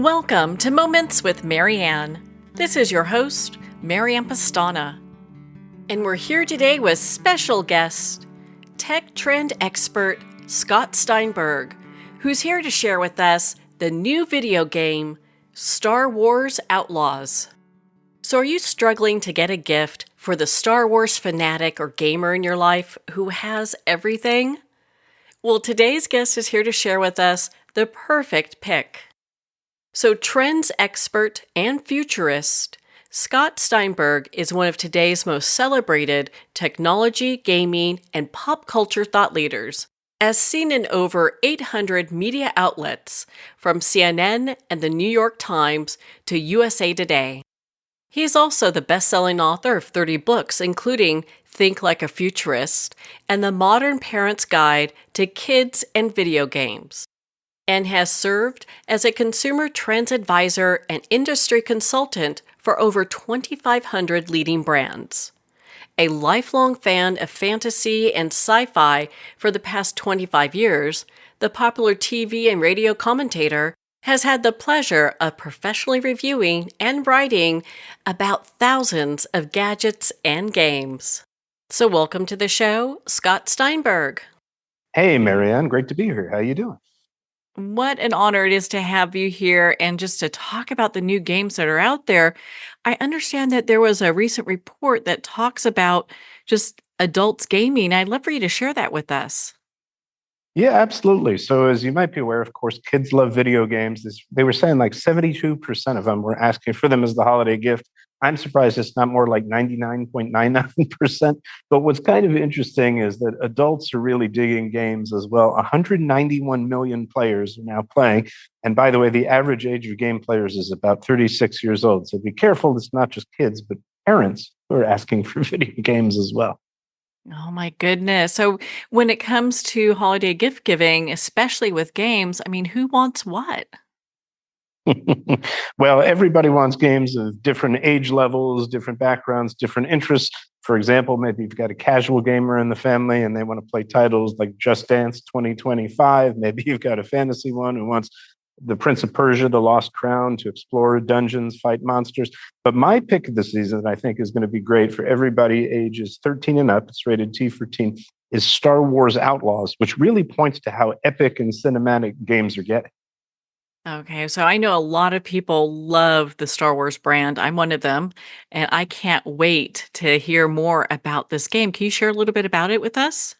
Welcome to Moments with Marianne. This is your host, Marianne Pastana. And we're here today with special guest, tech trend expert Scott Steinberg, who's here to share with us the new video game, Star Wars Outlaws. So are you struggling to get a gift for the Star Wars fanatic or gamer in your life who has everything? Well, today's guest is here to share with us the perfect pick. So trends expert and futurist, Scott Steinberg is one of today's most celebrated technology, gaming, and pop culture thought leaders, as seen in over 800 media outlets, from CNN and the New York Times to USA Today. He is also the best-selling author of 30 books, including Think Like a Futurist and The Modern Parent's Guide to Kids and Video Games, and has served as a consumer trends advisor and industry consultant for over 2,500 leading brands. A lifelong fan of fantasy and sci-fi for the past 25 years, the popular TV and radio commentator has had the pleasure of professionally reviewing and writing about thousands of gadgets and games. So welcome to the show, Scott Steinberg. Hey, Marianne, great to be here. How you doing? What an honor it is to have you here and just to talk about the new games that are out there. I understand that there was a recent report that talks about just adults gaming. I'd love for you to share that with us. Yeah, absolutely. So, as you might be aware, of course, kids love video games. They were saying like 72% of them were asking for them as the holiday gift. I'm surprised it's not more like 99.99%. But what's kind of interesting is that adults are really digging games as well. 191 million players are now playing. And by the way, the average age of game players is about 36 years old. So be careful, it's not just kids, but parents who are asking for video games as well. Oh my goodness. So when it comes to holiday gift giving, especially with games, I mean, who wants what? Well, everybody wants games of different age levels, different backgrounds, different interests. For example, maybe you've got a casual gamer in the family and they want to play titles like Just Dance 2025. Maybe you've got a fantasy one who wants The Prince of Persia, The Lost Crown, to explore dungeons, fight monsters. But my pick of the season, I think, is going to be great for everybody ages 13 and up. It's rated T for teen, is Star Wars Outlaws, which really points to how epic and cinematic games are getting. Okay, so I know a lot of people love the Star Wars brand. I'm one of them, and I can't wait to hear more about this game. Can you share a little bit about it with us?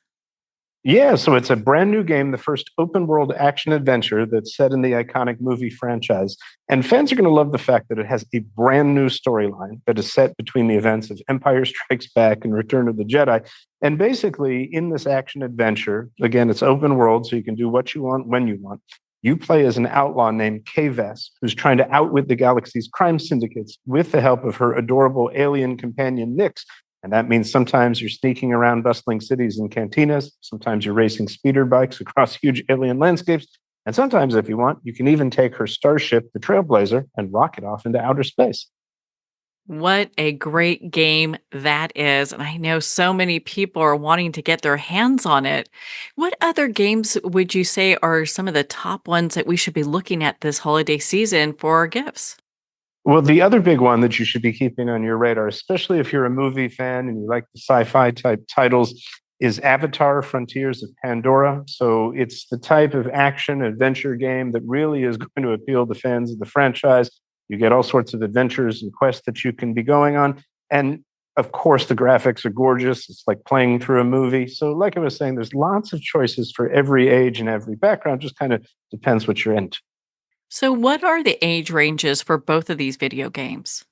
Yeah, so it's a brand new game, the first open world action adventure that's set in the iconic movie franchise. And fans are going to love the fact that it has a brand new storyline that is set between the events of Empire Strikes Back and Return of the Jedi. And basically, in this action adventure, again, it's open world, so you can do what you want when you want. You play as an outlaw named Kves, who's trying to outwit the galaxy's crime syndicates with the help of her adorable alien companion, Nyx. And that means sometimes you're sneaking around bustling cities and cantinas. Sometimes you're racing speeder bikes across huge alien landscapes. And sometimes, if you want, you can even take her starship, the Trailblazer, and rocket off into outer space. What a great game that is. And I know so many people are wanting to get their hands on it. What other games would you say are some of the top ones that we should be looking at this holiday season for our gifts? Well, the other big one that you should be keeping on your radar, especially if you're a movie fan and you like the sci-fi type titles, is Avatar: Frontiers of Pandora. So it's the type of action adventure game that really is going to appeal to fans of the franchise. You get all sorts of adventures and quests that you can be going on. And of course, the graphics are gorgeous. It's like playing through a movie. So, like I was saying, there's lots of choices for every age and every background. Just kind of depends what you're into. So, what are the age ranges for both of these video games?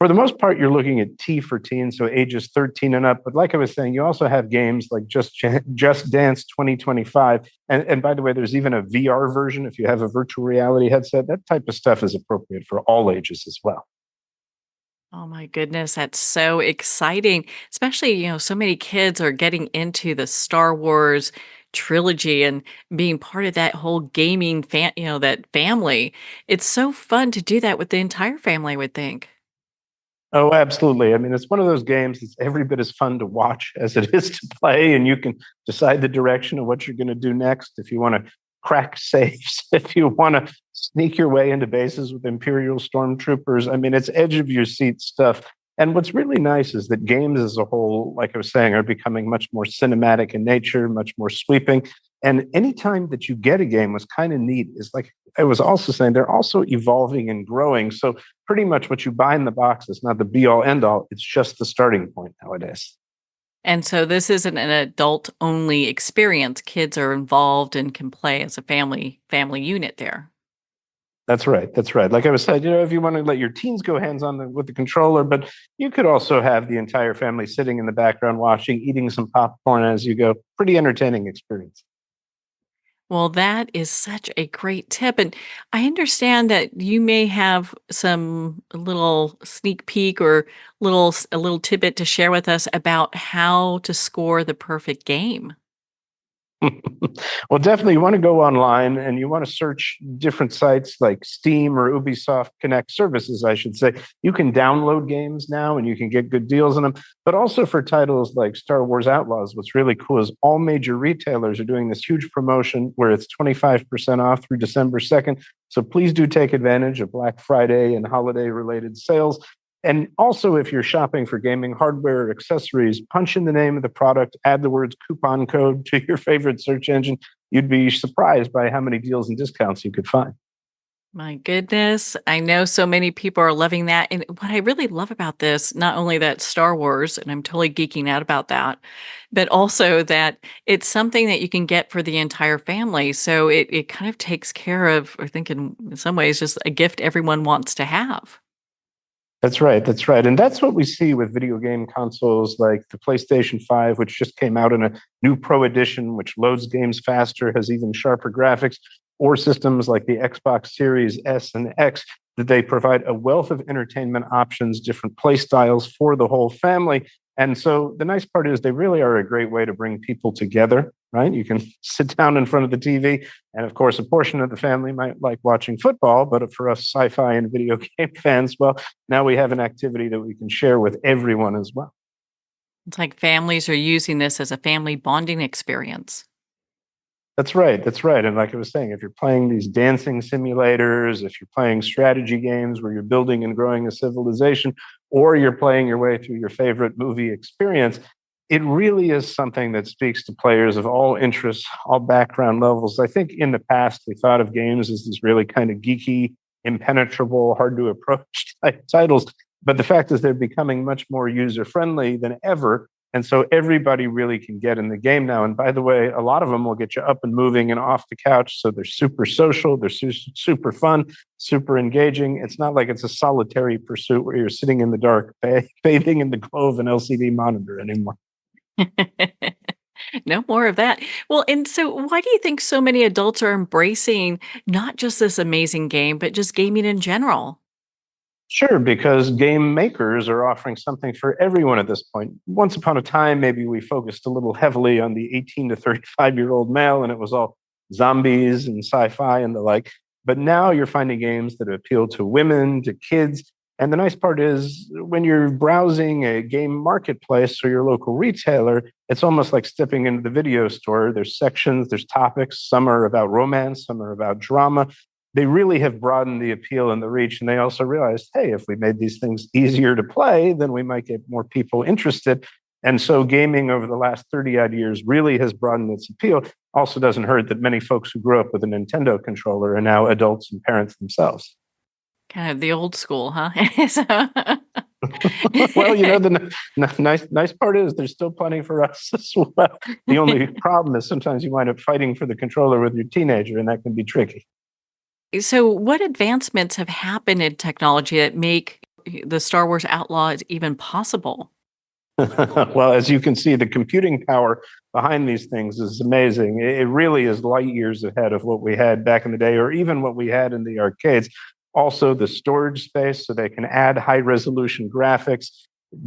For the most part, you're looking at T for teen, so ages 13 and up. But like I was saying, you also have games like Just Dance 2025. And by the way, there's even a VR version if you have a virtual reality headset. That type of stuff is appropriate for all ages as well. Oh my goodness, that's so exciting. Especially, so many kids are getting into the Star Wars trilogy and being part of that whole gaming that family. It's so fun to do that with the entire family, I would think. Oh, absolutely. I mean, it's one of those games that's every bit as fun to watch as it is to play, and you can decide the direction of what you're going to do next. If you want to crack safes, if you want to sneak your way into bases with Imperial stormtroopers. I mean, it's edge of your seat stuff. And what's really nice is that games as a whole, like I was saying, are becoming much more cinematic in nature, much more sweeping. And anytime that you get a game, what's kind of neat is, like I was also saying, they're also evolving and growing. So pretty much what you buy in the box is not the be all end all. It's just the starting point nowadays. And so this isn't an adult only experience. Kids are involved and can play as a family unit there. That's right. That's right. Like I was saying, if you want to let your teens go hands on with the controller, but you could also have the entire family sitting in the background watching, eating some popcorn as you go. Pretty entertaining experience. Well, that is such a great tip. And I understand that you may have some little sneak peek or a little tidbit to share with us about how to score the perfect game. Well, definitely you want to go online and you want to search different sites like Steam or Ubisoft Connect services, I should say. You can download games now and you can get good deals on them. But also for titles like Star Wars Outlaws, what's really cool is all major retailers are doing this huge promotion where it's 25% off through December 2nd. So please do take advantage of Black Friday and holiday related sales. And also, if you're shopping for gaming hardware or accessories, punch in the name of the product, add the words coupon code to your favorite search engine. You'd be surprised by how many deals and discounts you could find. My goodness, I know so many people are loving that. And what I really love about this, not only that Star Wars, and I'm totally geeking out about that, but also that it's something that you can get for the entire family. So it kind of takes care of, I think in some ways, just a gift everyone wants to have. That's right. That's right. And that's what we see with video game consoles like the PlayStation 5, which just came out in a new Pro Edition, which loads games faster, has even sharper graphics, or systems like the Xbox Series S and X, that they provide a wealth of entertainment options, different play styles for the whole family. And so the nice part is they really are a great way to bring people together, right? You can sit down in front of the TV. And of course, a portion of the family might like watching football, but for us sci fi and video game fans, well, now we have an activity that we can share with everyone as well. It's like families are using this as a family bonding experience. That's right. That's right. And like I was saying, if you're playing these dancing simulators, if you're playing strategy games where you're building and growing a civilization, or you're playing your way through your favorite movie experience, it really is something that speaks to players of all interests, all background levels. I think in the past, we thought of games as these really kind of geeky, impenetrable, hard to approach type titles. But the fact is, they're becoming much more user friendly than ever. And so everybody really can get in the game now. And by the way, a lot of them will get you up and moving and off the couch. So they're super social, they're super fun, super engaging. It's not like it's a solitary pursuit where you're sitting in the dark, bathing in the glow of an LCD monitor anymore. No more of that. Well, and so why do you think so many adults are embracing not just this amazing game, but just gaming in general? Sure, because game makers are offering something for everyone at this point. Once upon a time, maybe we focused a little heavily on the 18 to 35-year-old male, and it was all zombies and sci fi and the like. But now you're finding games that appeal to women, to kids. And the nice part is when you're browsing a game marketplace or your local retailer, it's almost like stepping into the video store. There's sections, there's topics. Some are about romance, some are about drama. They really have broadened the appeal and the reach. And they also realized, hey, if we made these things easier to play, then we might get more people interested. And so gaming over the last 30 odd years really has broadened its appeal. Also doesn't hurt that many folks who grew up with a Nintendo controller are now adults and parents themselves. Kind of the old school, huh? Well, the nice part is there's still plenty for us as well. The only problem is sometimes you wind up fighting for the controller with your teenager, and that can be tricky. So, what advancements have happened in technology that make the Star Wars Outlaws even possible? Well, as you can see, the computing power behind these things is amazing. It really is light years ahead of what we had back in the day, or even what we had in the arcades. Also, the storage space, so they can add high resolution graphics,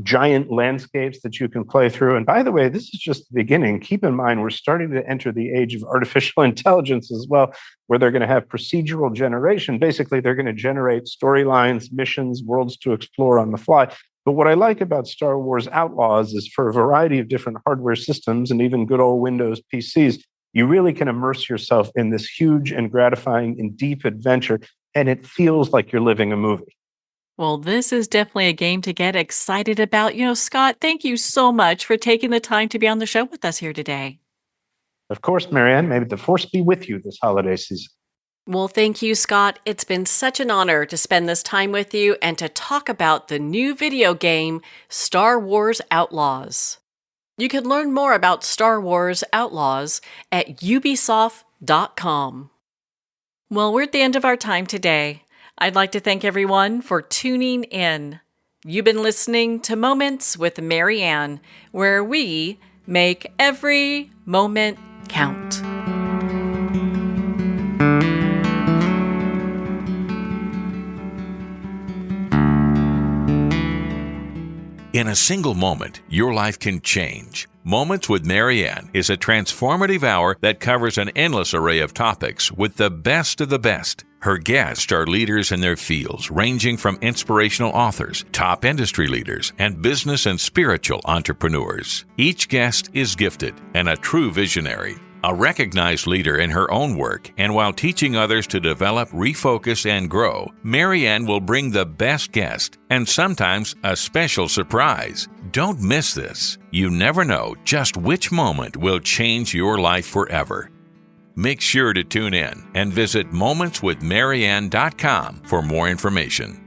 giant landscapes that you can play through. And by the way, this is just the beginning. Keep in mind, we're starting to enter the age of artificial intelligence as well, where they're going to have procedural generation. Basically, they're going to generate storylines, missions, worlds to explore on the fly. But what I like about Star Wars Outlaws is for a variety of different hardware systems and even good old Windows PCs, you really can immerse yourself in this huge and gratifying and deep adventure, and it feels like you're living a movie. Well, this is definitely a game to get excited about. Scott, thank you so much for taking the time to be on the show with us here today. Of course, Marianne, may the force be with you this holiday season. Well, thank you, Scott. It's been such an honor to spend this time with you and to talk about the new video game, Star Wars Outlaws. You can learn more about Star Wars Outlaws at ubisoft.com. Well, we're at the end of our time today. I'd like to thank everyone for tuning in. You've been listening to Moments with Mary Ann, where we make every moment count. In a single moment, your life can change. Moments with Mary Ann is a transformative hour that covers an endless array of topics with the best of the best. Her guests are leaders in their fields, ranging from inspirational authors, top industry leaders, and business and spiritual entrepreneurs. Each guest is gifted and a true visionary, a recognized leader in her own work, and while teaching others to develop, refocus, and grow, Mary Ann will bring the best guest and sometimes a special surprise. Don't miss this. You never know just which moment will change your life forever. Make sure to tune in and visit momentswithmaryann.com for more information.